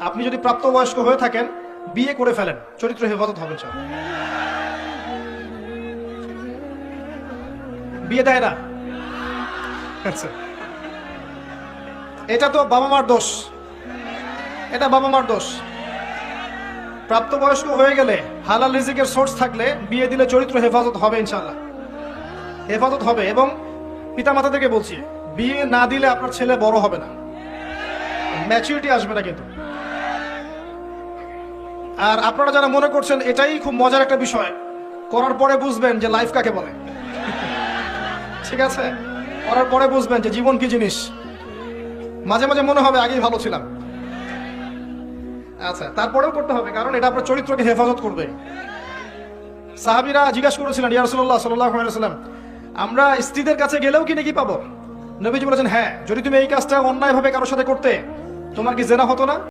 আপনি যদি প্রাপ্তবয়স্ক হয়ে থাকেন, বিয়ে করে ফেলেন, চরিত্র হেফাজত হবে না। বিয়ে দেয় না, আচ্ছা, এটা তো বাবা মার দোষ, এটা বাবা মার দোষ। প্রাপ্তবয়স্ক হয়ে গেলে হালাল রিজিকের সোর্স থাকলে বিয়ে দিলে চরিত্র হেফাজত হবে, ইনশাআল্লাহ হেফাজত হবে। এবং পিতামাতাদেরকে বলছি, বিয়ে না দিলে আপনার ছেলে বড় হবে না, ম্যাচুরিটি আসবে না কিন্তু। আর আপনারা যারা মনে করছেন এটাই খুব মজার একটা বিষয়, করার পরে বুঝবেন যে লাইফ কাকে বলে। ঠিক আছে, করার পরে বুঝবেন যে জীবন কি জিনিস। মাঝে মাঝে মনে হবে আগেই ভালো ছিলাম। আচ্ছা, তারপরেও করতে হবে, কারণ এটা আপনার চরিত্রকে হেফাজত করবে। সাহাবীরা জিজ্ঞাসা করেছিলেন, ইয়া রাসূলুল্লাহ সাল্লাল্লাহু আলাইহি ওয়াসাল্লাম, আমরা স্ত্রীদের কাছে গেলেও কি নেকি পাবো? নবীজি বলেছেন, হ্যাঁ, যদি তুমি এই কাজটা অন্যায়ভাবে কারোর সাথে করতে, তোমার কি জেনা হতো না?